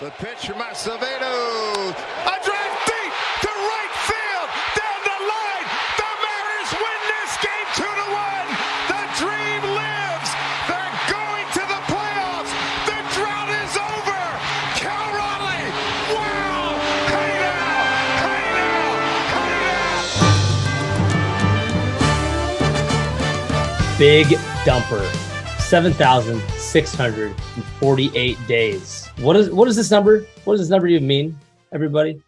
The pitch from Acevedo. A drive deep to right field. Down the line. The Mariners win this game 2-1. The dream lives. They're going to the playoffs. The drought is over. Cal Raleigh. Wow. Hey now. Hey now. Hey now. Big dumper. 7,648 days. What is this number? What does this number even mean, everybody?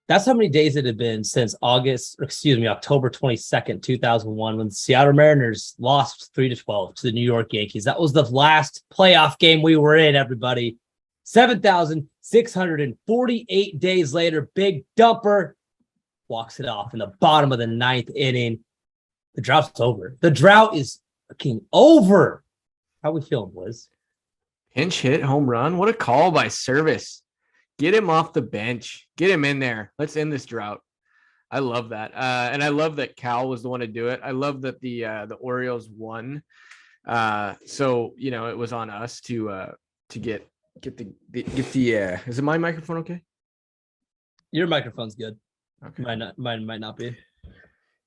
That's how many days it had been since October 22nd, 2001, when the Seattle Mariners lost 3-12 to the New York Yankees. That was the last playoff game we were in, everybody. 7,648 days later, big dumper walks it off in the bottom of the ninth inning. The drought's over. The drought is fucking over. How we feeling, Liz? Pinch hit, home run. What a call by Service. Get him off the bench. Get him in there. Let's end this drought. I love that. And I love that Cal was the one to do it. I love that the Orioles won. So, you know, it was on us to get the is it my microphone okay? Your microphone's good. Okay. Mine might not be.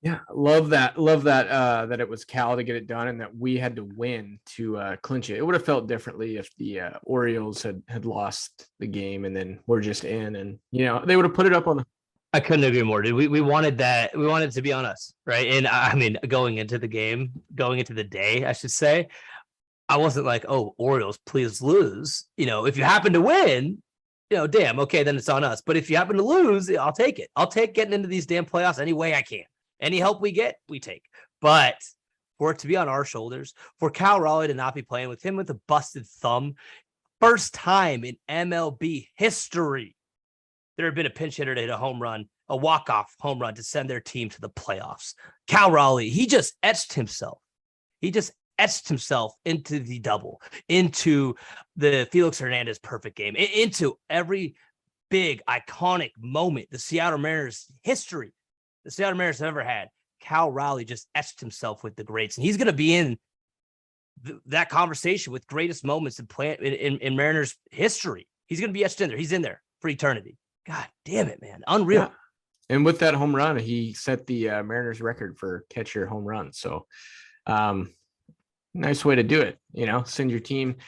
Yeah, love that that it was Cal to get it done and that we had to win to clinch it. It would have felt differently if the Orioles had lost the game and then we're just in, and you know they would have put it up on the. I couldn't agree more, dude. We wanted that. We wanted it to be on us, right? And I mean, going into the day, I should say, I wasn't like, oh, Orioles, please lose. You know, if you happen to win, you know, damn, okay, then it's on us. But if you happen to lose, I'll take it. I'll take getting into these damn playoffs any way I can. Any help we get, we take. But for it to be on our shoulders, for Cal Raleigh to not be playing with him with a busted thumb, first time in MLB history, there had been a pinch hitter to hit a home run, a walk-off home run to send their team to the playoffs. Cal Raleigh, he just etched himself. Into the double, into the Felix Hernandez perfect game, into every big, iconic moment the Seattle Mariners history. The Seattle Mariners have ever had. Cal Raleigh just etched himself with the greats, and he's going to be in that conversation with greatest moments in Mariners history. He's going to be etched in there. He's in there for eternity. God damn it, man. Unreal. Yeah. And with that home run, he set the Mariners record for catcher home run. So nice way to do it. You know, send your team to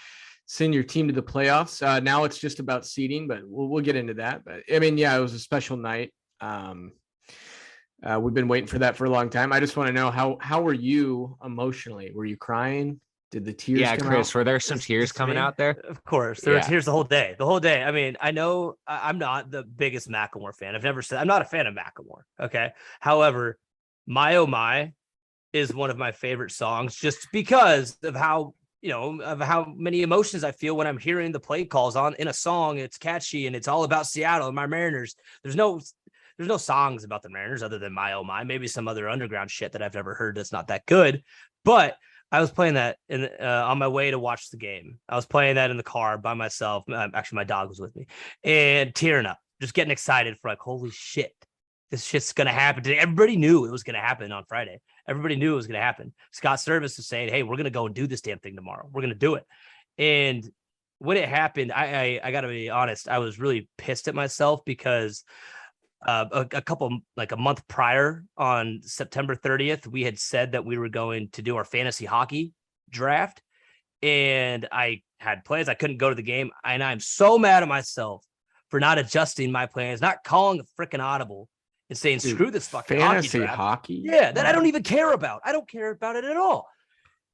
the playoffs. Now it's just about seeding, but we'll get into that. But I mean, yeah, it was a special night. We've been waiting for that for a long time. I just want to know how were you emotionally? Were you crying? Did the tears come Chris, out? were there some tears coming out there? Of course. There were tears the whole day. I mean, I know I'm not the biggest Macklemore fan. I'm not a fan of Macklemore. Okay. However, My Oh My is one of my favorite songs just because of how many emotions I feel when I'm hearing the play calls in a song. It's catchy and it's all about Seattle and my Mariners. There's no songs about the Mariners other than My Oh My, maybe some other underground shit that I've never heard that's not that good. But I was playing that on my way to watch the game. I was playing that in the car by myself. Actually, my dog was with me and tearing up, just getting excited for like, holy shit, this shit's going to happen today. Everybody knew it was going to happen on Friday. Everybody knew it was going to happen. Scott Service was saying, hey, we're going to go and do this damn thing tomorrow. We're going to do it. And when it happened, I got to be honest, I was really pissed at myself because a month prior on September 30th, we had said that we were going to do our fantasy hockey draft, and I had plans. I couldn't go to the game, and I'm so mad at myself for not adjusting my plans, not calling a freaking audible and saying, screw this fucking fantasy hockey. Yeah, that I don't even care about. I don't care about it at all.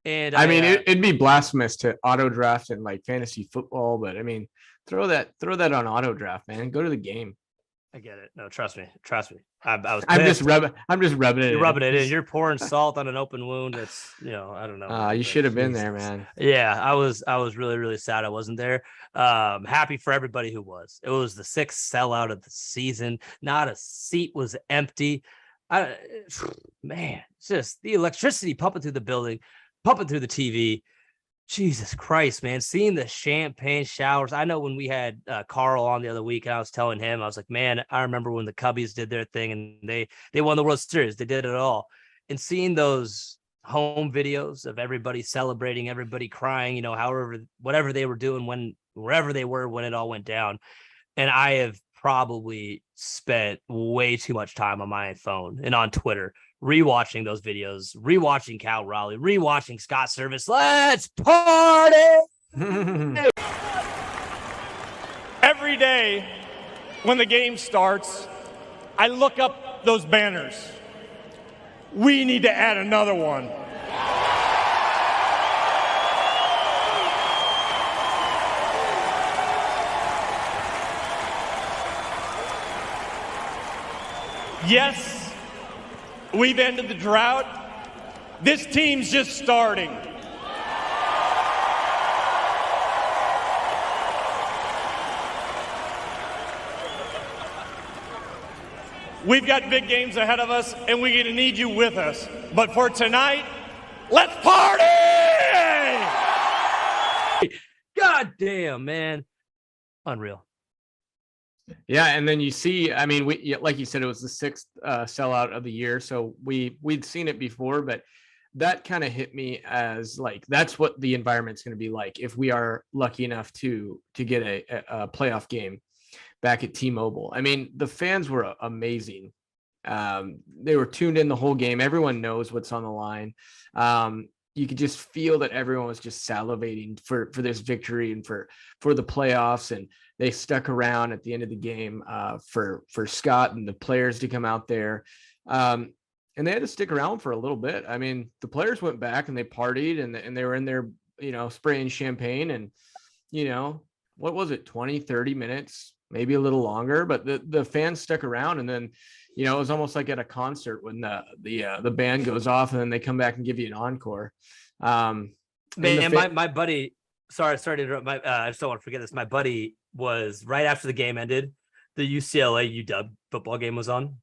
And I mean, it'd be blasphemous to auto draft in like fantasy football, but I mean, throw that on auto draft, man. Go to the game. I get it. No, trust me. I was. I'm just rubbing it. You're rubbing it in. You're pouring salt on an open wound. It's I don't know. You should have been there, man. Yeah, I was really, really sad I wasn't there. Happy for everybody who was. It was the sixth sellout of the season. Not a seat was empty. Man, it's just the electricity pumping through the building, pumping through the TV. Jesus Christ, man, seeing the champagne showers. I know when we had Carl on the other week, and I was telling him, I was like, man, I remember when the Cubbies did their thing and they won the World Series. They did it all. And seeing those home videos of everybody celebrating, everybody crying, whatever they were doing when wherever they were when it all went down. And I have probably spent way too much time on my phone and on Twitter rewatching those videos, rewatching Cal Raleigh, rewatching Scott Service. Let's party! Every day when the game starts, I look up those banners. We need to add another one. Yes, we've ended the drought. This team's just starting. We've got big games ahead of us, and we're going to need you with us. But for tonight, let's party! God damn, man. Unreal. Yeah, and then you see, I mean, like you said, it was the 6th sellout of the year, so we'd seen it before, but that kind of hit me as like that's what the environment's going to be like if we are lucky enough to get a playoff game back at T-Mobile. I mean, the fans were amazing. They were tuned in the whole game. Everyone knows what's on the line. You could just feel that everyone was just salivating for this victory and for the playoffs. And they stuck around at the end of the game for Scott and the players to come out there. And they had to stick around for a little bit. I mean, the players went back and they partied and they were in there, spraying champagne and, what was it? 20, 30 minutes, maybe a little longer, but the fans stuck around. And then, it was almost like at a concert when the band goes off and then they come back and give you an encore. Man, my buddy, sorry to interrupt. I just don't want to forget this. My buddy was right after the game ended, the UCLA UW football game was on,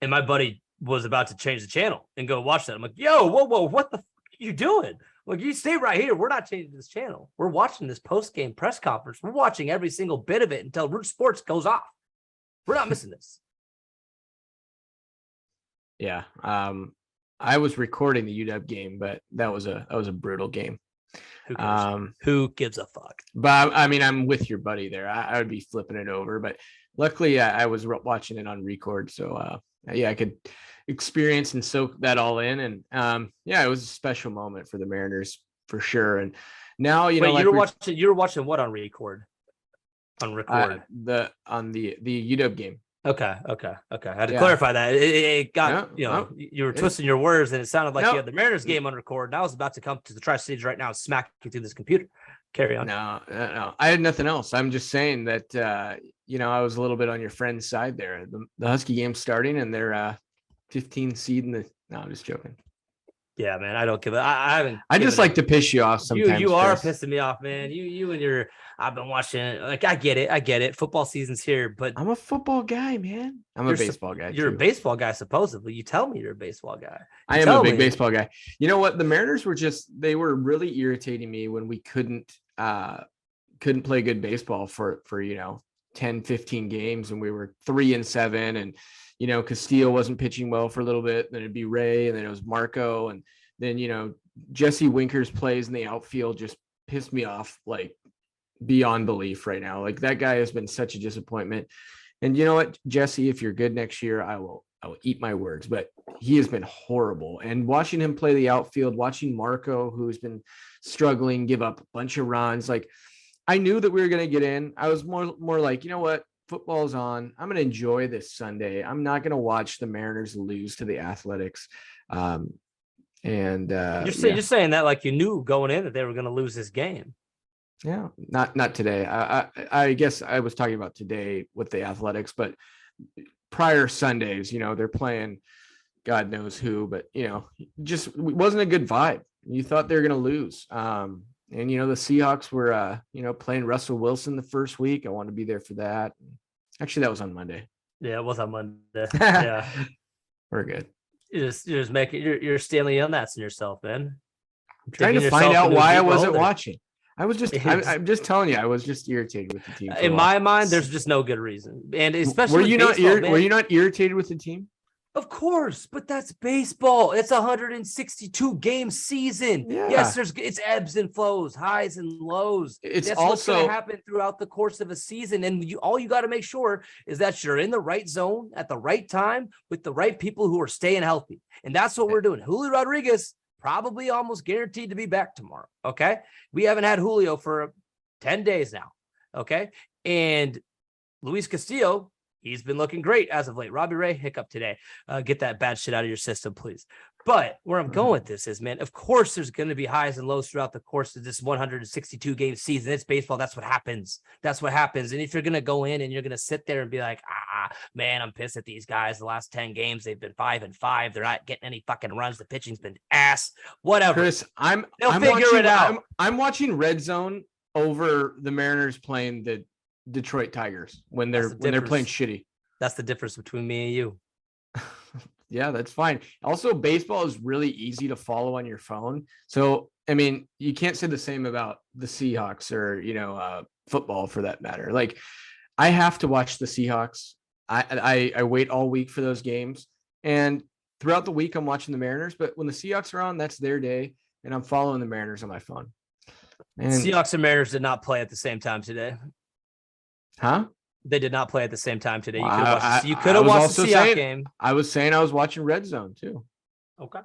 and my buddy was about to change the channel and go watch that. I'm like, yo, whoa, what the f- are you doing? Like, you stay right here. We're not changing this channel. We're watching this post-game press conference. We're watching every single bit of it until Root Sports goes off. We're not missing this. Yeah. I was recording the UW game, but that was a brutal game. Who cares? Who gives a fuck? But I mean, I'm with your buddy there. I would be flipping it over, but luckily I was watching it on record. So I could experience and soak that all in. And it was a special moment for the Mariners for sure. And now, you were watching what on record? On record. The UW game. Okay. I had to clarify that. It got, you were twisting your words and it sounded like you had the Mariners game on record. And I was about to come to the Tri-Cities right now and smack you through this computer. Carry on. No. I had nothing else. I'm just saying that, I was a little bit on your friend's side there. The Husky game's starting and they're 15 seed in the, no, I'm just joking. Yeah, man, I don't give it. I haven't. I just like to piss you off sometimes. You are pissing me off, man. You and your. I've been watching it. Like, I get it. Football season's here, but I'm a football guy, man. I'm a baseball guy. You're a baseball guy, supposley. You tell me you're a baseball guy. I am a big baseball guy. You know what? The Mariners they were really irritating me when we couldn't play good baseball for 10, 15 games, and we were 3-7, and Castillo wasn't pitching well for a little bit. Then it'd be Ray, and then it was Marco. And then, Jesse Winker's plays in the outfield just pissed me off like beyond belief right now. Like, that guy has been such a disappointment. And you know what, Jesse, if you're good next year, I will eat my words, but he has been horrible. And watching him play the outfield, watching Marco, who's been struggling, give up a bunch of runs. Like, I knew that we were going to get in. I was more like, you know what? Football's on. I'm going to enjoy this Sunday. I'm not going to watch the Mariners lose to the Athletics. You're saying that like you knew going in that they were going to lose this game. Yeah, not today. I guess I was talking about today with the Athletics, but prior Sundays, they're playing God knows who, but just it wasn't a good vibe. You thought they were going to lose. And the Seahawks were playing Russell Wilson the first week. I wanted to be there for that. Actually, that was on Monday. Yeah, it was on Monday. Yeah. We're good. You're just making you're Stanley Yelnats in yourself, man. I'm trying to find out why I wasn't watching. I'm just telling you, I was just irritated with the team. In my mind, there's just no good reason. And especially were you not irritated with the team? Of course, but that's baseball. It's a 162 game season. Yeah. Yes, it's ebbs and flows, highs and lows. It's That's also what's going to happen throughout the course of a season. And all you got to make sure is that you're in the right zone at the right time with the right people who are staying healthy. And that's what we're doing. Julio Rodriguez probably almost guaranteed to be back tomorrow. Okay. We haven't had Julio for 10 days now. Okay. And Luis Castillo, he's been looking great as of late. Robbie Ray, hiccup today. Get that bad shit out of your system, please. But where I'm going with this is, man, of course there's going to be highs and lows throughout the course of this 162 game season. It's baseball. That's what happens. That's what happens. And if you're going to go in and you're going to sit there and be like, man, I'm pissed at these guys. The last 10 games, they've been 5-5. They're not getting any fucking runs. The pitching's been ass. Whatever. Chris, They'll figure it out. I'm watching Red Zone over the Mariners playing the Detroit Tigers when they're playing shitty. That's the difference between me and you. Yeah, that's fine. Also, baseball is really easy to follow on your phone. So, I mean, you can't say the same about the Seahawks or, football for that matter. Like, I have to watch the Seahawks. I wait all week for those games. And throughout the week, I'm watching the Mariners. But when the Seahawks are on, that's their day. And I'm following the Mariners on my phone. And Seahawks and Mariners did not play at the same time today. Huh? They did not play at the same time today. Well, you could have watched the Seahawks game. I was saying I was watching Red Zone too. Okay.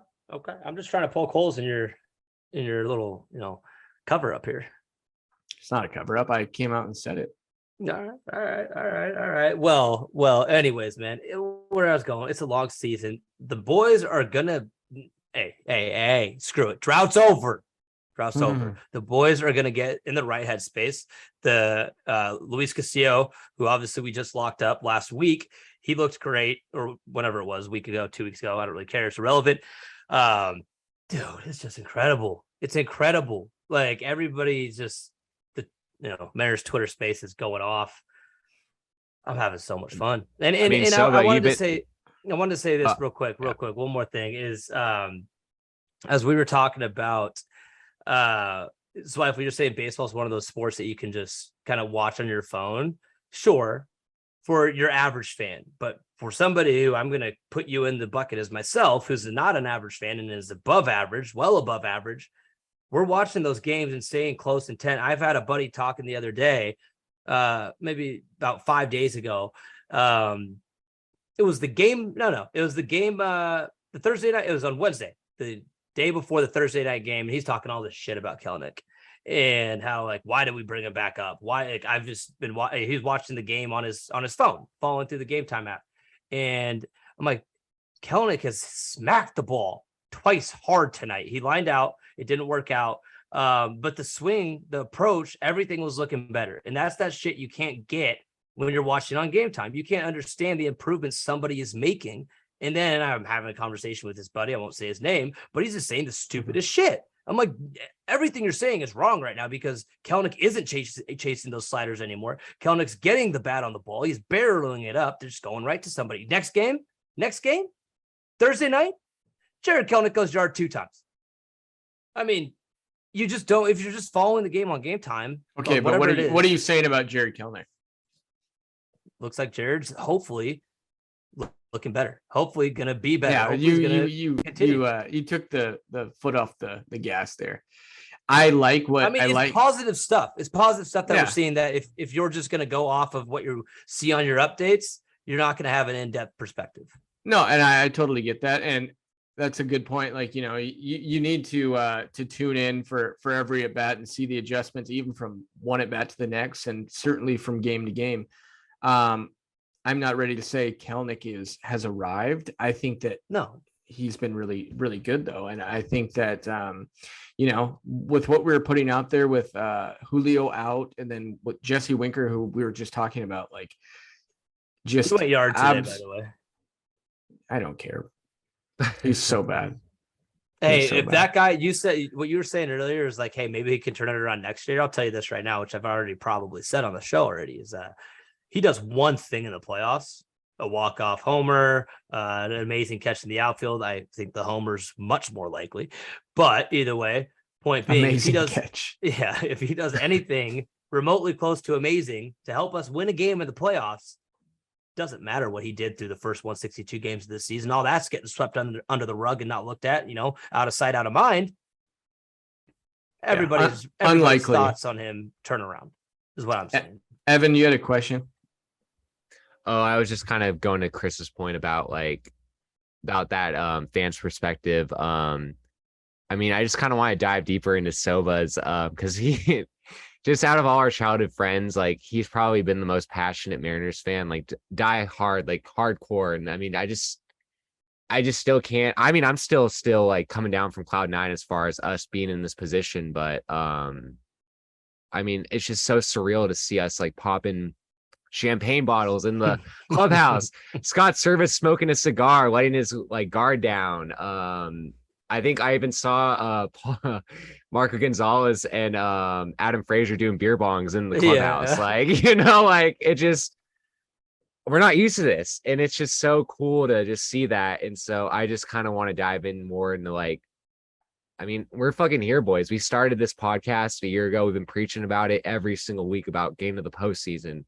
I'm just trying to poke holes in your little, cover up here. It's not a cover up. I came out and said it. All right. Well. Anyways, man, where I was going, it's a long season. The boys are gonna. Hey, screw it. Drought's over. Over. The boys are going to get in the right headspace. The Luis Castillo, who obviously we just locked up last week, he looked great, or whenever it was, a week ago, 2 weeks ago. I don't really care. It's irrelevant. Dude, it's just incredible. It's incredible. Like everybody's just Mariners Twitter space is going off. I'm having so much fun. And I wanted to say this real quick. One more thing is, as we were talking about. Zweifel, you're saying baseball is one of those sports that you can just kind of watch on your phone. Sure, for your average fan, but for somebody who I'm going to put you in the bucket as myself, who's not an average fan and is above average, well above average, we're watching those games and staying close intent. I've had a buddy talking the other day, maybe about 5 days ago. It was the game. No, it was the game. The Thursday night. It was on Wednesday. The day before the Thursday night game, and he's talking all this shit about Kelenic and how, like, why did we bring him back up? Why? Like, I've just been he's watching the game on his phone, following through the Game Time app, and I'm like, Kelenic has smacked the ball twice hard tonight. He lined out, it didn't work out, but the swing, the approach, everything was looking better, and that's that shit you can't get when you're watching on Game Time. You can't understand the improvements somebody is making. And then I'm having a conversation with this buddy. I won't say his name, but he's just saying the stupidest shit. I'm like, everything you're saying is wrong right now because Kelenic isn't chasing those sliders anymore. Kelenic's getting the bat on the ball. He's barreling it up. They're just going right to somebody. Next game, Thursday night, Jared Kelenic goes yard 2 times. I mean, you just don't, if you're just following the game on Game Time. Okay, but what are you saying about Jared Kelenic? Looks like Jared's hopefully looking better. Hopefully gonna be better. Yeah, you took the foot off the gas there. It's positive stuff. It's positive stuff that we're seeing, that if you're just gonna go off of what you see on your updates, you're not gonna have an in-depth perspective. No, and I totally get that. And that's a good point. Like, you need to tune in for every at bat and see the adjustments, even from one at bat to the next, and certainly from game to game. I'm not ready to say Kelenic has arrived. I think that he's been really, really good though. And I think that, with what we were putting out there with Julio out, and then with Jesse Winker, who we were just talking about, like, just 2 yards today, by the way. I don't care. He's so bad. Hey, so if bad. That guy, you said what you were saying earlier is like, hey, maybe he can turn it around next year. I'll tell you this right now, which I've already probably said on the show already, is that he does one thing in the playoffs, a walk-off homer, an amazing catch in the outfield. I think the homer's much more likely. But either way, point being, if he does anything remotely close to amazing to help us win a game in the playoffs, doesn't matter what he did through the first 162 games of this season. All that's getting swept under the rug and not looked at, out of sight, out of mind. Everybody's unlikely thoughts on him turnaround is what I'm saying. Evan, you had a question? Oh, I was just kind of going to Chris's point about that fans perspective. I mean, I just kind of want to dive deeper into Sobba's because he just out of all our childhood friends, like he's probably been the most passionate Mariners fan, like die hard, like hardcore. And I mean, I just still can't. I mean, I'm still like coming down from cloud nine as far as us being in this position, but I mean, it's just so surreal to see us like popping champagne bottles in the clubhouse. Scott Service smoking a cigar, letting his like guard down. I think I even saw Marco Gonzalez and Adam Frazier doing beer bongs in the clubhouse. Yeah. Like it just, we're not used to this, and it's just so cool to just see that. And so I just kind of want to dive in more into like, I mean, we're fucking here, boys. We started this podcast a year ago. We've been preaching about it every single week about getting to the postseason.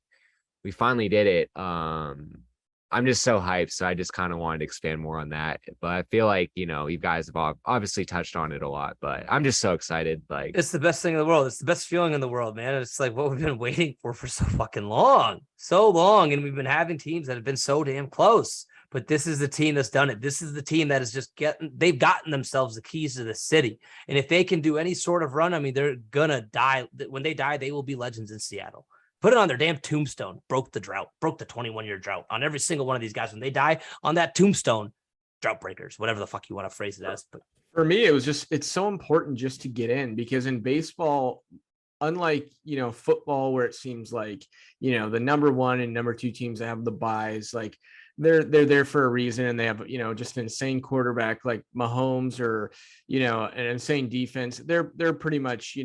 We finally did it. I'm just so hyped. So I just kind of wanted to expand more on that. But I feel like, you guys have obviously touched on it a lot, but I'm just so excited. Like, it's the best thing in the world. It's the best feeling in the world, man. It's like what we've been waiting for so fucking long. So long. And we've been having teams that have been so damn close. But this is the team that's done it. This is the team that is just they've gotten themselves the keys to the city. And if they can do any sort of run, I mean, they're going to die. When they die, they will be legends in Seattle. Put it on their damn tombstone. Broke the 21-year drought on every single one of these guys. When they die on that tombstone, drought breakers, whatever the fuck you want to phrase it as. But for me, it's so important just to get in, because in baseball, unlike, football, where it seems like, the number one and number two teams that have the buys, like they're there for a reason, and they have, just an insane quarterback like Mahomes, or, an insane defense. They're pretty much,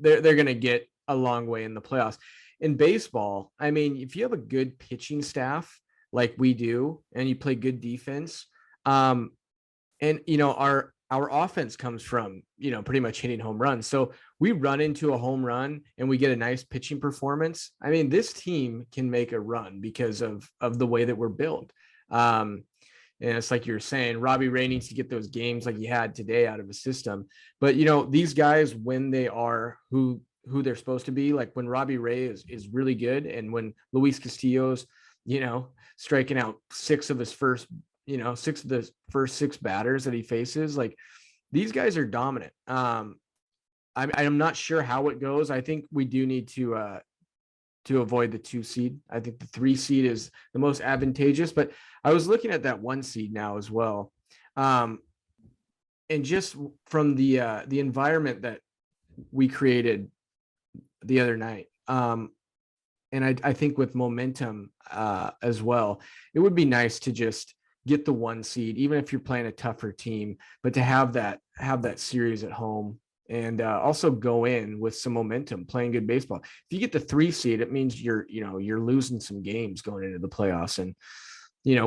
they're going to get a long way in the playoffs. In baseball, I mean, if you have a good pitching staff like we do, and you play good defense, and our offense comes from, pretty much hitting home runs. So we run into a home run and we get a nice pitching performance. I mean, this team can make a run because of the way that we're built. And it's like you're saying, Robbie Ray needs to get those games like he had today out of his system. But, these guys, when they are who they're supposed to be, like when Robbie Ray is really good, and when Luis Castillo's, striking out six of the first six batters that he faces, like these guys are dominant. I'm not sure how it goes. I think we do need to avoid the 2 seed. I think the 3 seed is the most advantageous, but I was looking at that 1 seed now as well. And just from the environment that we created the other night. And I think with momentum as well, it would be nice to just get the 1 seed, even if you're playing a tougher team, but to have that series at home, and also go in with some momentum, playing good baseball. If you get the 3 seed, it means you're losing some games going into the playoffs. And,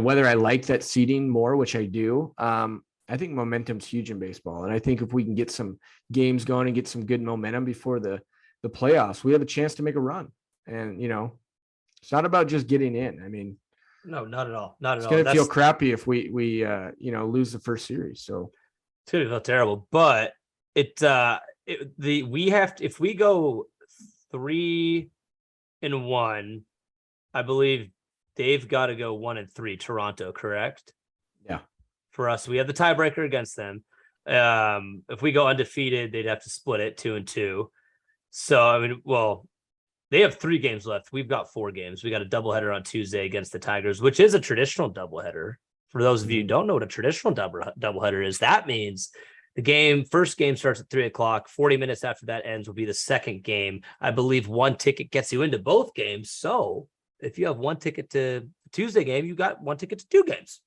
whether I like that seeding more, which I do, I think momentum's huge in baseball. And I think if we can get some games going and get some good momentum before the playoffs, we have a chance to make a run. And, it's not about just getting in. I mean, no, not at all. Not at all. It's going to feel crappy if we lose the first series. So it's going to feel terrible, but if we go 3-1, I believe they've got to go 1-3, Toronto, correct? Yeah. For us, we have the tiebreaker against them. If we go undefeated, they'd have to split it 2-2. So, I mean, well, they have 3 games left. We've got 4 games. We got a doubleheader on Tuesday against the Tigers, which is a traditional doubleheader. For those of you who don't know what a traditional doubleheader is, that means the first game starts at 3:00. 40 minutes after that ends will be the second game. I believe 1 ticket gets you into both games. So if you have 1 ticket to the Tuesday game, you got 1 ticket to 2 games.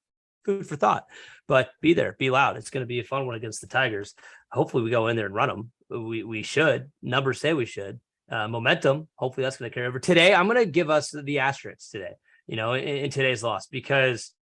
Food for thought. But be there, be loud. It's going to be a fun one against the Tigers. Hopefully we go in there and run them. We should. Numbers say we should. Momentum. Hopefully that's going to carry over. Today, I'm going to give us the asterisks today, in today's loss, because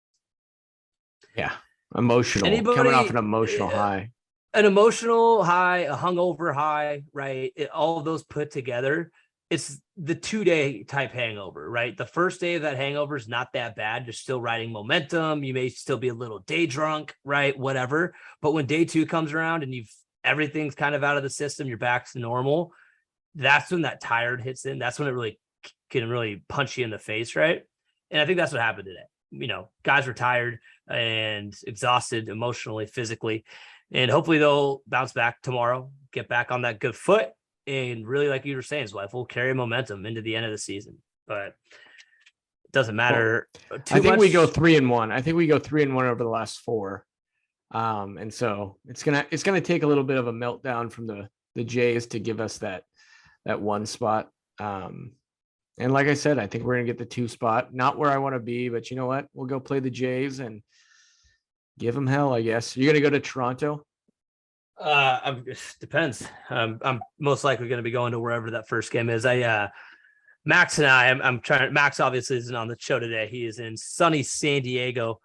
emotional, coming off an emotional high. An emotional high, a hungover high, right? All of those put together, it's the 2-day type hangover, right? The first day of that hangover is not that bad. You're still riding momentum. You may still be a little day drunk, right? Whatever. But when day 2 comes around and everything's kind of out of the system, you're back to normal. That's when that tired hits in. That's when it really can really punch you in the face, right? And I think that's what happened today. Guys were tired and exhausted emotionally, physically, and hopefully they'll bounce back tomorrow, get back on that good foot, and really, like you were saying, Zweifel, carry momentum into the end of the season. But it doesn't matter too I think much. we go 3-1. I think we go 3-1 over the last 4. And so it's gonna take a little bit of a meltdown from the Jays to give us that 1 spot. And like I said, I think we're gonna get the 2 spot. Not where I want to be, but you know what? We'll go play the Jays and give them hell, I guess. You're gonna go to Toronto? Depends. I'm most likely going to be going to wherever that first game is. Max and I'm trying. Max obviously isn't on the show today. He is in sunny San Diego.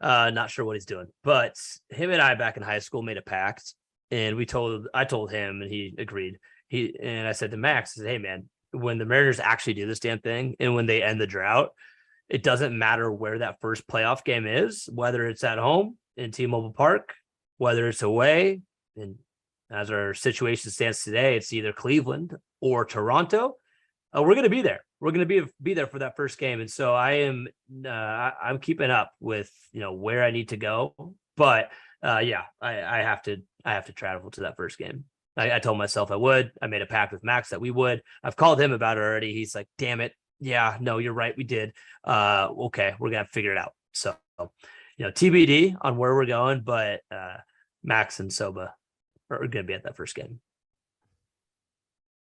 Not sure what he's doing, but him and I back in high school made a pact, and I told him, and he agreed. And I said to Max, I said, "Hey man, when the Mariners actually do this damn thing, and when they end the drought, it doesn't matter where that first playoff game is, whether it's at home in T-Mobile Park, whether it's away." And as our situation stands today, it's either Cleveland or Toronto. We're going to be there. We're going to be there for that first game. And so I'm keeping up with, where I need to go. But I have to travel to that first game. I told myself I would. I made a pact with Max that we would. I've called him about it already. He's like, damn it. Yeah, no, you're right. We did. Okay, we're going to figure it out. So, TBD on where we're going, but Max and Sobba are going to be at that first game.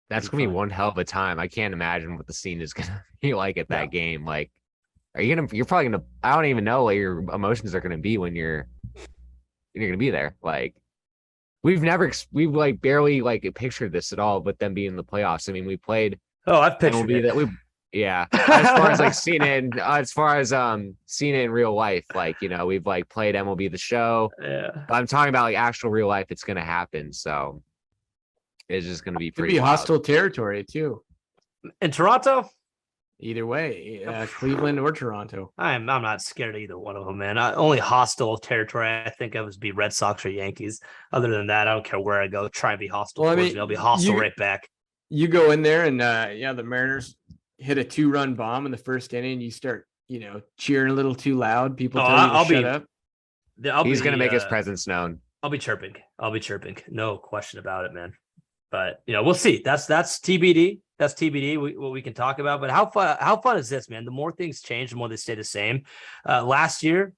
That's going to be one hell of a time. I can't imagine what the scene is going to be like at that game. Like, you're probably going to, I don't even know what your emotions are going to be when you're going to be there. Like, we've like barely like pictured this at all, but them being in the playoffs. I mean, we played. Oh, I've pictured it. Yeah. As far as like seeing it in real life, like, we've like played MLB The Show. Yeah. But I'm talking about like actual real life. It's going to happen. So it's just going to be pretty Could be wild. hostile territory too. In Toronto? Either way, Cleveland or Toronto. I'm not scared of either one of them, man. Only hostile territory I think of would be Red Sox or Yankees. Other than that, I don't care where I go. Try and be hostile. Well, I'll be hostile right back. You go in there and the Mariners hit a 2-run bomb in the first inning. You start, cheering a little too loud. People tell you to shut up. He's going to make his presence known. I'll be chirping. No question about it, man. But we'll see. That's TBD. That's TBD. What we can talk about. But how fun is this, man? The more things change, the more they stay the same. Last year,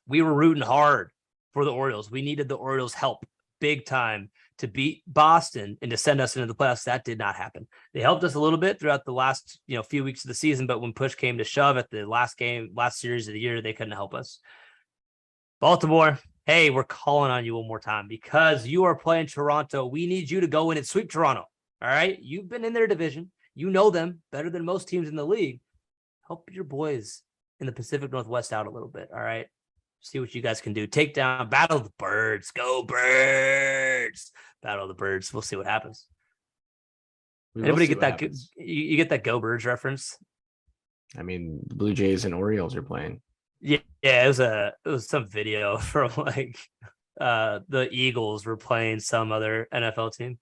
we were rooting hard for the Orioles. We needed the Orioles' help big time to beat Boston and to send us into the playoffs. That did not happen. They helped us a little bit throughout the last few weeks of the season, but when push came to shove at the last series of the year, they couldn't help us. Baltimore, hey, we're calling on you one more time because you are playing Toronto. We need you to go in and sweep Toronto. All right. You've been in their division. You know them better than most teams in the league. Help your boys in the Pacific Northwest out a little bit. All right. See what you guys can do. Take down, battle the Birds. Go Birds. Battle the Birds. We'll see what happens. Anybody get that? You get that Go Birds reference? I mean, the Blue Jays and Orioles are playing. Yeah, it was some video from like the Eagles were playing some other NFL team,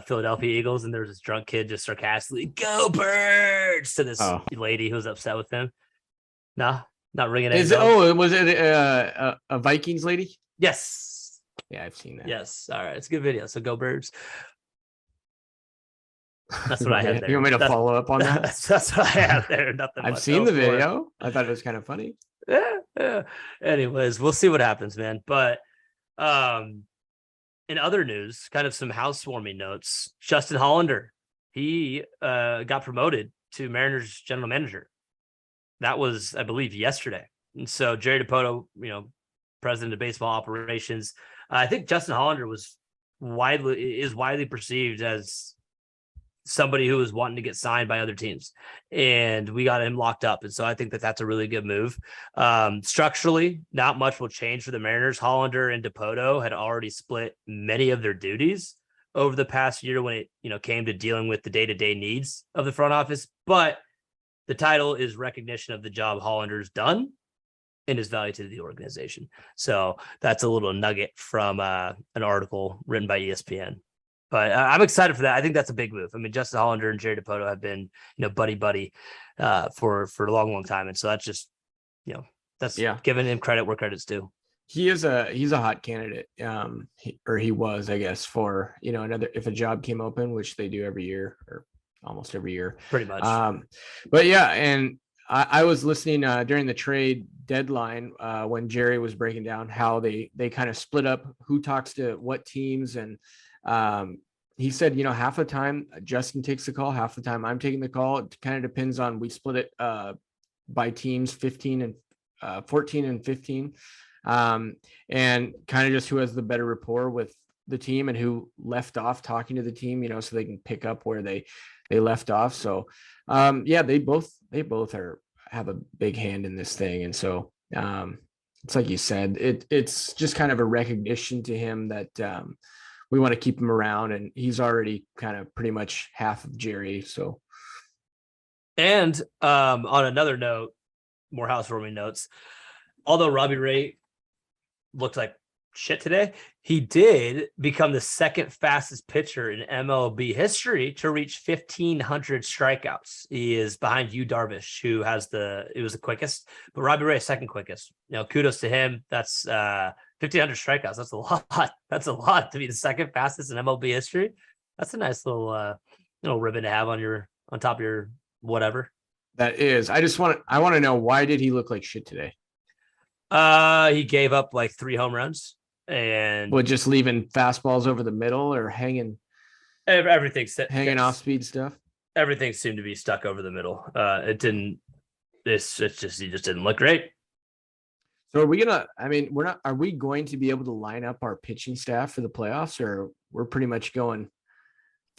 Philadelphia Eagles, and there was this drunk kid just sarcastically "Go Birds" to this lady who was upset with him. No, not ringing it. Was it a Vikings lady? Yes. Yeah, I've seen that. Yes. All right, it's a good video. So Go Birds. That's what I had there. You want me to follow up on that? That's what I have there. Nothing. I've seen the video. I thought it was kind of funny. Yeah. Anyways, we'll see what happens, man. But in other news, kind of some housewarming notes. Justin Hollander, he got promoted to Mariners general manager. That was, I believe, yesterday. And so Jerry DiPoto, president of baseball operations, I think Justin Hollander is widely perceived as somebody who was wanting to get signed by other teams, and we got him locked up. And so I think that's a really good move. Structurally, not much will change for the Mariners. Hollander and DiPoto had already split many of their duties, over the past year when it, came to dealing with the day-to-day needs of the front office, but the title is recognition of the job Hollander's done and his value to the organization. So that's a little nugget from an article written by ESPN. But I'm excited for that. I think that's a big move. I mean, Justin Hollander and Jerry DiPoto have been, buddy for a long time, and so that's just, that's giving him credit where credit's due. He's a hot candidate, he was, I guess, for if a job came open, which they do every year or almost every year, pretty much. But yeah, and I was listening during the trade deadline when Jerry was breaking down how they kind of split up who talks to what teams, and he said, half the time Justin takes the call, half the time I'm taking the call. It kind of depends on, we split it by teams, 15 and 14 and 15. And kind of just who has the better rapport with the team and who left off talking to the team, so they can pick up where they left off. So they both have a big hand in this thing. And so it's like you said, it's just kind of a recognition to him that we want to keep him around, and he's already kind of pretty much half of Jerry. So, and on another note, more housewarming notes, although Robbie Ray looked like shit today, he did become the second fastest pitcher in MLB history to reach 1,500 strikeouts. He is behind Yu Darvish, who it was the quickest, but Robbie Ray is second quickest. Kudos to him. That's 1,500 strikeouts. That's a lot. That's a lot to be the second fastest in MLB history. That's a nice little ribbon to have on top of your whatever. That is. I want to know, why did he look like shit today? He gave up like 3 home runs, and just leaving fastballs over the middle or hanging off speed stuff. Everything seemed to be stuck over the middle. He just didn't look great. So are we going to be able to line up our pitching staff for the playoffs, or we're pretty much going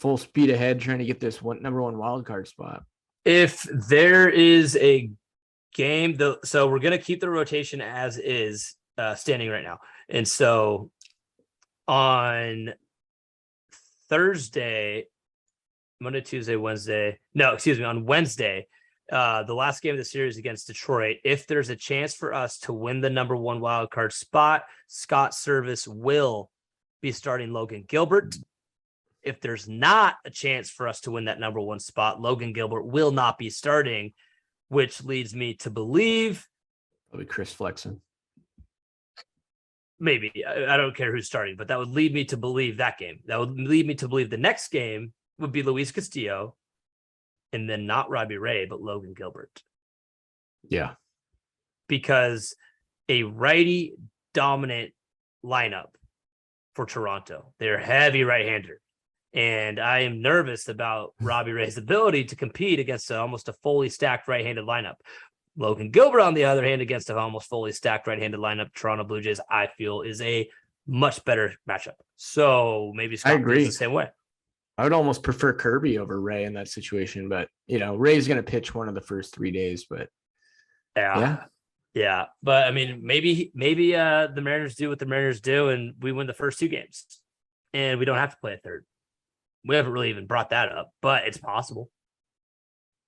full speed ahead trying to get this number one wild card spot? If there is a game, so we're going to keep the rotation as is, standing right now. And so on Thursday, Monday, Tuesday, Wednesday, on Wednesday, the last game of the series against Detroit, if there's a chance for us to win the number one wild card spot, Scott Service will be starting Logan Gilbert. If there's not a chance for us to win that number one spot, Logan Gilbert will not be starting, which leads me to believe probably Chris Flexen. Maybe. I don't care who's starting, but that would lead me to believe that game. That would lead me to believe the next game would be Luis Castillo, and then not Robbie Ray, but Logan Gilbert. Yeah. Because a righty dominant lineup for Toronto. They're heavy right-hander. And I am nervous about Robbie Ray's ability to compete against almost a fully stacked right-handed lineup. Logan Gilbert, on the other hand, against an almost fully stacked right-handed lineup, Toronto Blue Jays, I feel, is a much better matchup. So maybe Scott feels the same way. I would almost prefer Kirby over Ray in that situation, but Ray's going to pitch one of the first 3 days. But yeah. But I mean, maybe the Mariners do what the Mariners do, and we win the first 2 games, and we don't have to play a third. We haven't really even brought that up, but it's possible.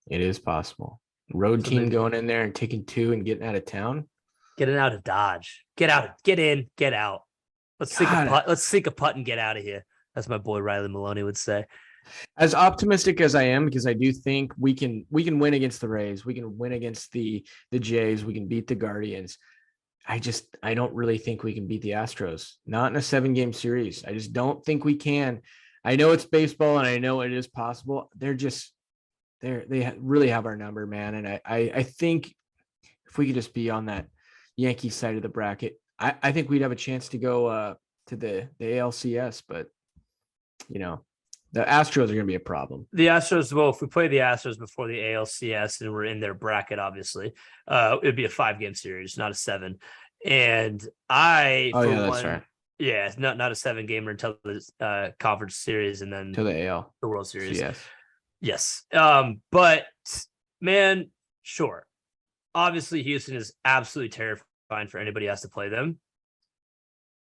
It is possible. Road team going in there and taking 2 and getting out of town. Getting out of Dodge. Get out. Get in. Get out. Let's sink a putt and get out of here. That's my boy Riley Maloney would say. As optimistic as I am, because I do think we can win against the Rays. We can win against the Jays. We can beat the Guardians. I don't really think we can beat the Astros. Not in a 7-game series. I just don't think we can. I know it's baseball and I know it is possible. They really have our number, man. And I think if we could just be on that Yankee side of the bracket, I think we'd have a chance to go to the ALCS, but the Astros are going to be a problem. The Astros, well, if we play the Astros before the ALCS and we're in their bracket, obviously, it'd be a 5-game series, not a 7. And that's right. Yeah, it's not a 7-gamer until the conference series and then to the AL, the World Series. Yes. But man, sure. Obviously, Houston is absolutely terrifying for anybody who has to play them.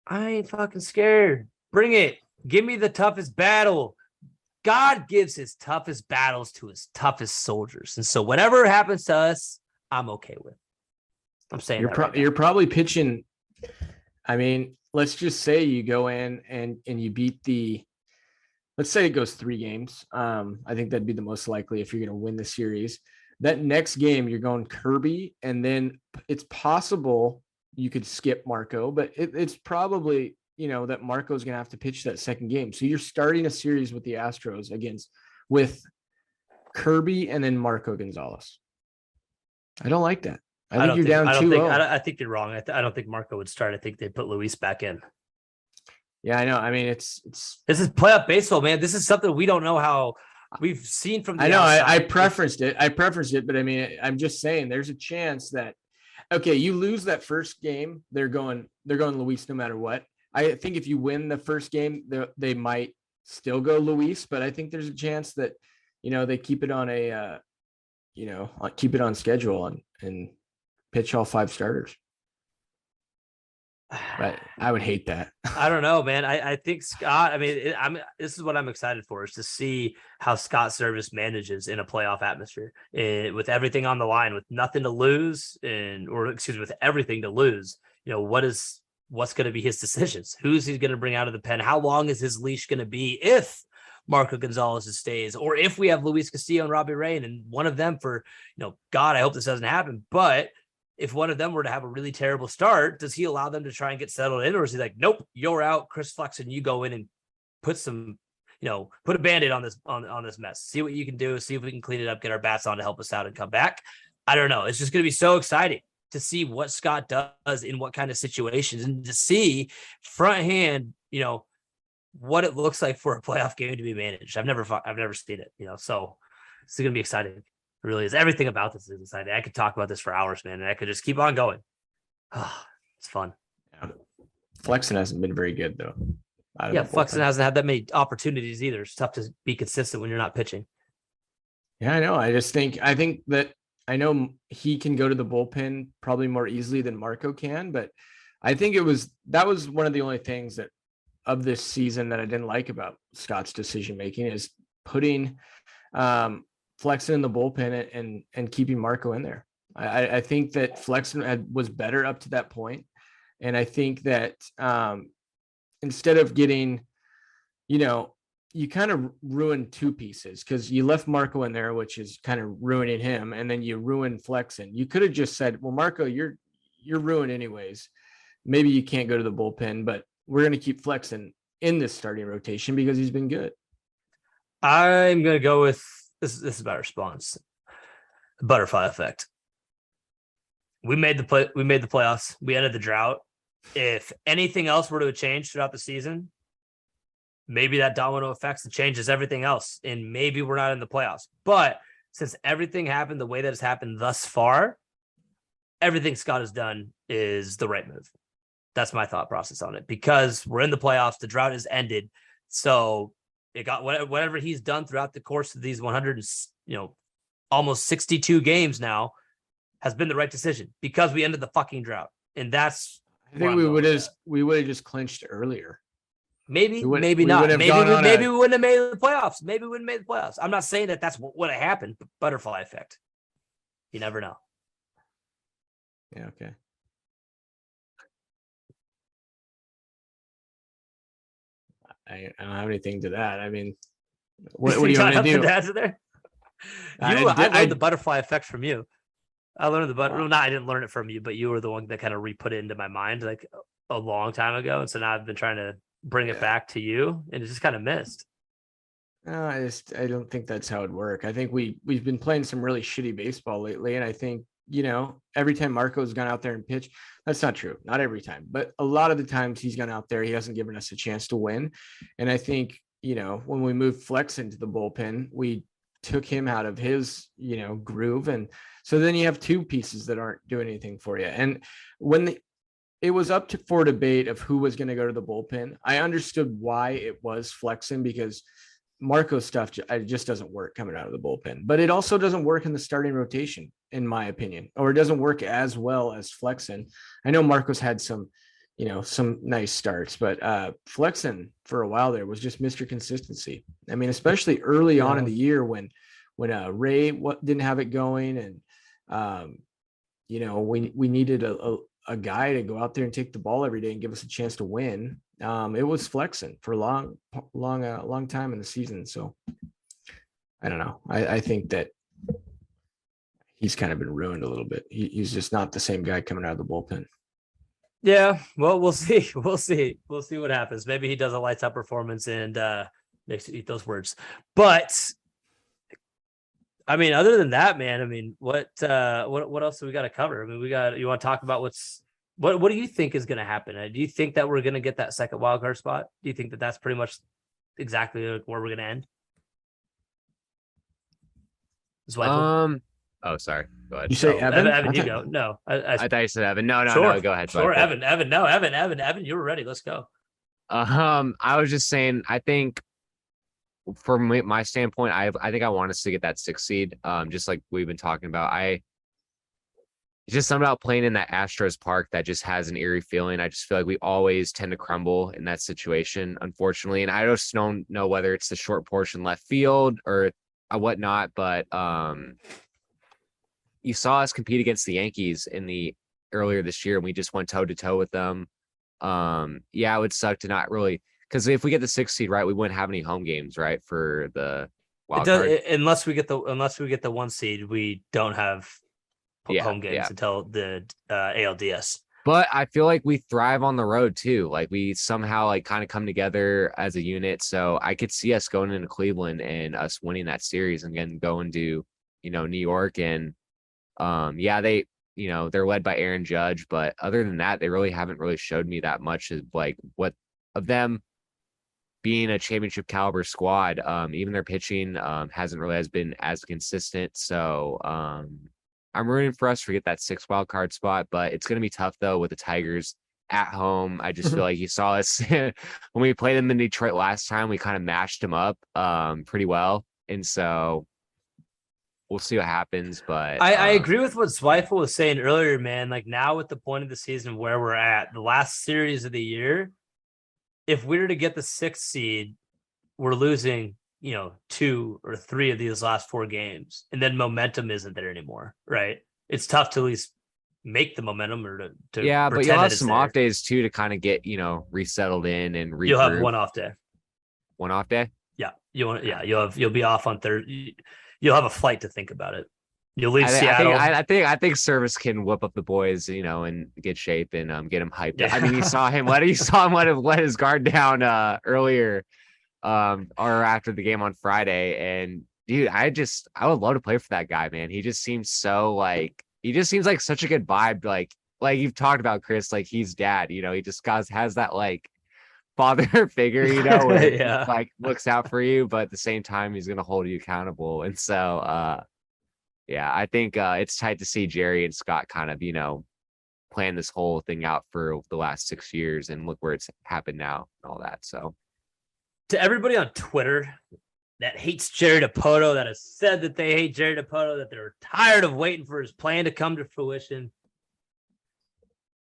I ain't fucking scared. Bring it. Give me the toughest battle. God gives his toughest battles to his toughest soldiers. And so whatever happens to us, I'm okay with. I'm saying you're probably pitching. I mean, let's just say you go in and you beat let's say it goes 3 games. I think that'd be the most likely if you're going to win the series. That next game, you're going Kirby, and then it's possible you could skip Marco, but it's probably, that Marco's going to have to pitch that second game. So you're starting a series with the Astros with Kirby and then Marco Gonzalez. I don't like that. I think you're down 2-0. I think you're wrong. I don't think Marco would start. I think they put Luis back in. Yeah, I know. I mean, this is playoff baseball, man. This is something we don't know how we've seen from the outside. I preferenced it, but I mean, I'm just saying there's a chance that, okay, you lose that first game, they're going Luis no matter what. I think if you win the first game, they might still go Luis, but I think there's a chance that, they keep it on keep it on schedule and pitch all 5 starters. But I would hate that. I don't know, man. I think Scott, I mean, this is what I'm excited for, is to see how Scott Service manages in a playoff atmosphere, with everything on the line, with nothing to lose, with everything to lose. What's going to be his decisions? Who's he going to bring out of the pen? How long is his leash going to be if Marco Gonzalez stays, or if we have Luis Castillo and Robbie Ray, and one of them for, God, I hope this doesn't happen, but if one of them were to have a really terrible start, does he allow them to try and get settled in? Or is he like, nope, you're out, Chris Flexen, you go in and put a Band-Aid on this mess. See what you can do. See if we can clean it up, get our bats on to help us out and come back. I don't know. It's just going to be so exciting to see what Scott does in what kind of situations, and to see front hand, what it looks like for a playoff game to be managed. I've never seen it, so it's going to be exciting. It really is. Everything about this is exciting. I could talk about this for hours, man, and I could just keep on going. It's fun. Yeah. Flexen hasn't been very good though. Flexen hasn't had that many opportunities either. It's tough to be consistent when you're not pitching. Yeah, I know. I think that I know he can go to the bullpen probably more easily than Marco can, but I think that was one of the only things that of this season that I didn't like about Scott's decision making, is putting Flexen in the bullpen and keeping Marco in there. I think that Flexen was better up to that point, and I think that instead of getting, you kind of ruined 2 pieces, because you left Marco in there, which is kind of ruining him, and then you ruined Flexen. You could have just said, well, Marco, you're ruined anyways. Maybe you can't go to the bullpen, but we're going to keep Flexen in this starting rotation because he's been good. I'm going to go with this is my response. Butterfly effect. We made the playoffs. We ended the drought. If anything else were to change throughout the season, maybe that domino effect changes everything else, and maybe we're not in the playoffs. But since everything happened the way that has happened thus far, everything Scott has done is the right move. That's my thought process on it, because we're in the playoffs. The drought has ended. So it got whatever he's done throughout the course of these 100, almost 62 games now, has been the right decision, because we ended the fucking drought. And that's, I think we would have just clinched earlier. Maybe not. Maybe we wouldn't have made the playoffs. Maybe we wouldn't have made the playoffs. I'm not saying that that's what would have happened. But butterfly effect. You never know. Yeah. Okay. I don't have anything to that. I mean, what do you want to do? I learned the butterfly effect from you. I learned I didn't learn it from you, but you were the one that kind of re-put it into my mind like a long time ago. And so now I've been trying to bring it back to you, and it just kind of missed. No, I don't think that's how it'd work. I think we've been playing some really shitty baseball lately, and I think, every time Marco's gone out there and pitched, that's not true. Not every time, but a lot of the times he's gone out there, he hasn't given us a chance to win. And I think, when we moved Flex into the bullpen, we took him out of his, groove. And so then you have 2 pieces that aren't doing anything for you. And when it was up for debate of who was going to go to the bullpen, I understood why it was Flexen, because Marco's stuff just doesn't work coming out of the bullpen, but it also doesn't work in the starting rotation, in my opinion, or it doesn't work as well as Flexen. I know Marco's had some, some nice starts, but Flexen for a while there was just Mr. Consistency. I mean, especially early on in the year when Ray didn't have it going, and we needed a guy to go out there and take the ball every day and give us a chance to win. It was Flexen for a long time in the season. So I don't know. I think that he's kind of been ruined a little bit. He's just not the same guy coming out of the bullpen. Yeah, well, we'll see. We'll see what happens. Maybe he does a lights out performance and makes you eat those words. But I mean, other than that, man, I mean, what else do we got to cover? I mean, you want to talk about what do you think is going to happen? Do you think that we're going to get that second wild card spot? Do you think that that's pretty much exactly where we're going to end? Zweifel? Oh, sorry. Go ahead. You say Evan? Evan, you go. No, I thought you said Evan. No, sure, no. Go ahead. Sure, Evan. No, Evan. You were ready. Let's go. I was just saying. I think, from my standpoint, I think I want us to get that 6th seed. Just like we've been talking about. It's just something about playing in that Astros park that just has an eerie feeling. I just feel like we always tend to crumble in that situation, unfortunately. And I just don't know whether it's the short portion left field or whatnot, but you saw us compete against the Yankees earlier this year, and we just went toe to toe with them. It would suck to not really, because if we get the 6th seed, right, we wouldn't have any home games, right, for the wild card. Unless we get the 1 seed, we don't have home games until the ALDS. But I feel like we thrive on the road too. Like we somehow like kind of come together as a unit. So I could see us going into Cleveland and us winning that series and then going to, New York. And they're led by Aaron Judge. But other than that, they really haven't really showed me that much of like what of them being a championship caliber squad. Even their pitching hasn't really been as consistent. So I'm rooting for us to get that 6th wild card spot, but it's going to be tough though with the Tigers at home. I just feel like you saw us when we played them in Detroit last time, we kind of mashed them up pretty well. And so we'll see what happens, but I agree with what Zweifel was saying earlier, man. Like now with the point of the season where we're at, the last series of the year, if we were to get the 6th seed, we're losing 2 or 3 of these last 4 games, and then momentum isn't there anymore, right? It's tough to at least make the momentum or to but you'll have some off days too to kind of get resettled in and regroup. You'll have one off day. One off day? Yeah. You'll be off on Thursday. You'll have a flight to think about it. You'll leave Seattle. I think Service can whip up the boys, in good shape and get him hyped up. I mean, you saw him let his guard down earlier. Or after the game on Friday, and dude, I would love to play for that guy, man. He just seems like such a good vibe, like you've talked about, Chris. Like he's dad, he just has that like father figure, where like looks out for you, but at the same time he's gonna hold you accountable. And so I think it's tight to see Jerry and Scott kind of plan this whole thing out for the last 6 years, and look where it's happened now and all that. So to everybody on Twitter that hates Jerry Dipoto, that has said that they hate Jerry Dipoto, that they're tired of waiting for his plan to come to fruition,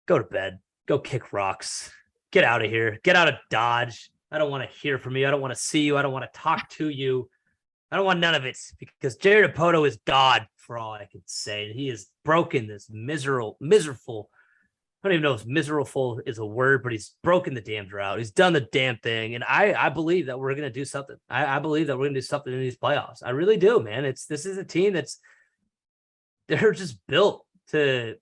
go to bed. Go kick rocks. Get out of here. Get out of Dodge. I don't want to hear from you. I don't want to see you. I don't want to talk to you. I don't want none of it, because Jerry Dipoto is God, for all I can say. He has broken this miserable. I don't even know if miserable is a word, but he's broken the damn drought. He's done the damn thing. And I believe that we're going to do something. I believe that we're going to do something in these playoffs. I really do, man. This is a team they're just built to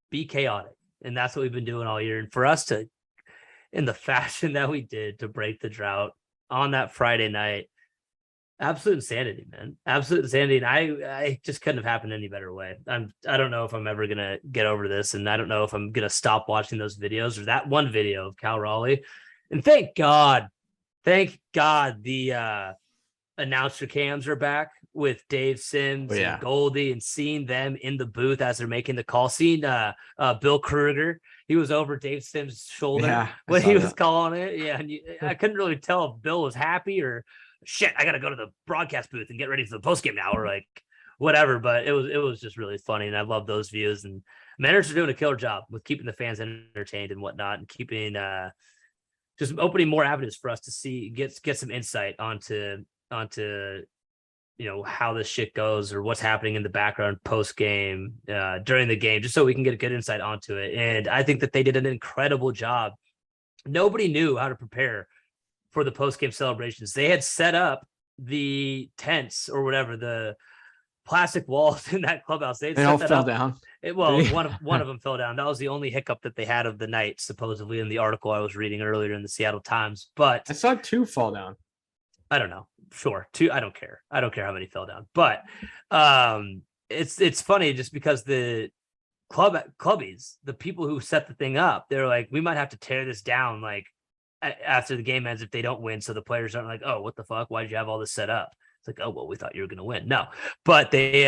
be chaotic. And that's what we've been doing all year. And for us to, in the fashion that we did, to break the drought on that Friday night, absolute insanity, man. Absolute insanity. And I just couldn't have happened any better way. I don't know if I'm ever gonna get over this, and I don't know if I'm gonna stop watching those videos or that one video of Cal Raleigh. And thank God the announcer cams are back with Dave Sims and Goldie, and seeing them in the booth as they're making the call. Seeing Bill Kruger, he was over Dave Sims' shoulder when he was calling it. Yeah, and I couldn't really tell if Bill was happy or shit, I got to go to the broadcast booth and get ready for the postgame now. Or like, whatever. But it was just really funny, and I love those views. And Mariners are doing a killer job with keeping the fans entertained and whatnot, and keeping just opening more avenues for us to get some insight onto how this shit goes or what's happening in the background post game, during the game, just so we can get a good insight onto it. And I think that they did an incredible job. Nobody knew how to prepare for the post game celebrations. They had set up the tents or whatever, the plastic walls in that clubhouse. They all fell down. One of them fell down. That was the only hiccup that they had of the night, supposedly, in the article I was reading earlier in the Seattle Times. But I saw 2 fall down. I don't know. Sure, 2. I don't care. I don't care how many fell down. But it's funny just because the clubbies, the people who set the thing up, they're like, we might have to tear this down like after the game ends if they don't win. So the players aren't like, oh, what the fuck? Why did you have all this set up? It's like, oh, well, we thought you were going to win. No, but they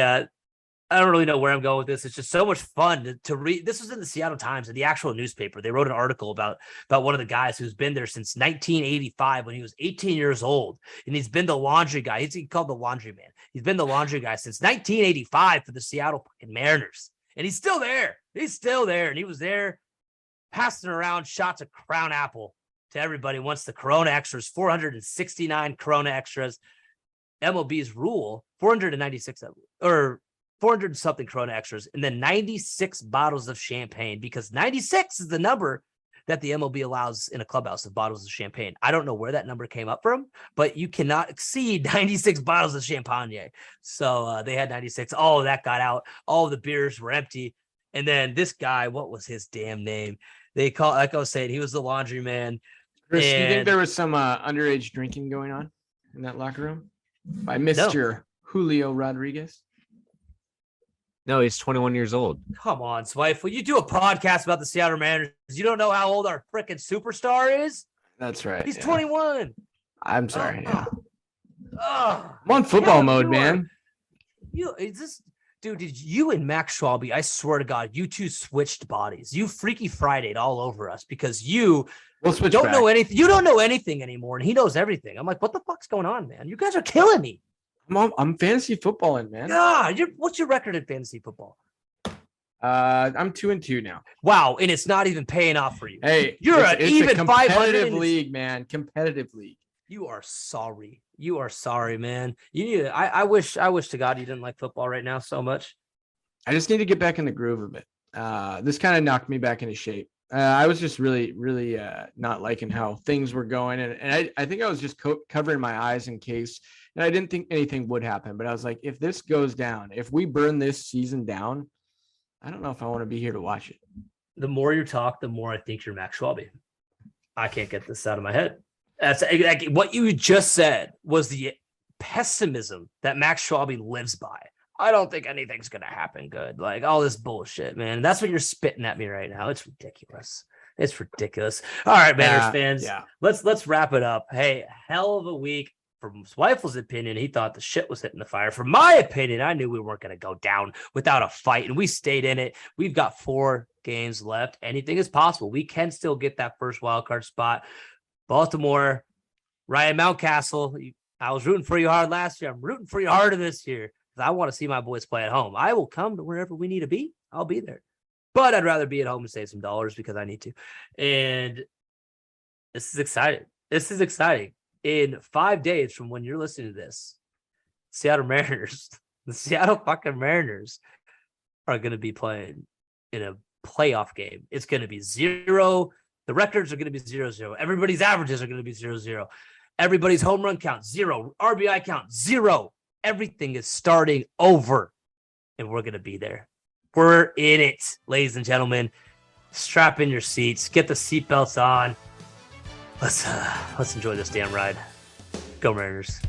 I don't really know where I'm going with this. It's just so much fun to read. This was in the Seattle Times, in the actual newspaper. They wrote an article about one of the guys who's been there since 1985 when he was 18 years old. And he's been the laundry guy. He's called the laundry man. He's been the laundry guy since 1985 for the Seattle fucking Mariners. And he's still there. He's still there. And he was there passing around shots of Crown Apple to everybody once the Corona Extras, 469 Corona Extras. MLB's rule, 496 or 400 something Corona Extras, and then 96 bottles of champagne, because 96 is the number that the MLB allows in a clubhouse of bottles of champagne. I don't know where that number came up from, but you cannot exceed 96 bottles of champagne. So they had 96. All of that got out. All of the beers were empty. And then this guy, what was his damn name? Like I was saying, he was the laundry man. Chris, do you think there was some underage drinking going on in that locker room by Mr. Julio Rodriguez? No, he's 21 years old. Come on, Zweifel. You do a podcast about the Seattle Mariners. You don't know how old our freaking superstar is? That's right. He's 21. I'm sorry. Yeah. I'm on football mode, man. Dude, did you and Max Schwalbe, I swear to God, you two switched bodies. You Freaky Friday'd all over us because you don't know anything. You don't know anything anymore, and he knows everything. I'm like, what the fuck's going on, man? You guys are killing me. I'm fantasy footballing, man. Yeah, what's your record in fantasy football? I'm 2-2 now. Wow, and it's not even paying off for you. Hey, you're an even 500 competitive league, man. Competitive league. You are sorry. You are sorry, man. You need. I wish to God you didn't like football right now so much. I just need to get back in the groove a bit. This kind of knocked me back into shape. I was just really not liking how things were going, and I think I was just covering my eyes in case. And I didn't think anything would happen, but I was like, if this goes down, if we burn this season down, I don't know if I want to be here to watch it. The more you talk, the more I think you're Max Schwalbe. I can't get this out of my head. That's like what you just said was the pessimism that Max Schwalbe lives by. I don't think anything's going to happen good. Like all this bullshit, man. That's what you're spitting at me right now. It's ridiculous. It's ridiculous. All right, Mariners fans. Yeah. Let's wrap it up. Hey, hell of a week. From Zweifel's opinion, he thought the shit was hitting the fire. From my opinion, I knew we weren't going to go down without a fight, and we stayed in it. We've got 4 games left. Anything is possible. We can still get that first wild card spot. Baltimore, Ryan Mountcastle, I was rooting for you hard last year. I'm rooting for you harder this year because I want to see my boys play at home. I will come to wherever we need to be. I'll be there. But I'd rather be at home and save some dollars because I need to. And this is exciting. This is exciting. In 5 days from when you're listening to this, the Seattle fucking Mariners are going to be playing in a playoff game. It's going to be 0. The records are going to be 0-0. Everybody's averages are going to be 0-0. Everybody's home run count, 0. RBI count, 0. Everything is starting over, and we're going to be there. We're in it, ladies and gentlemen. Strap in your seats. Get the seatbelts on. Let's enjoy this damn ride. Go Mariners.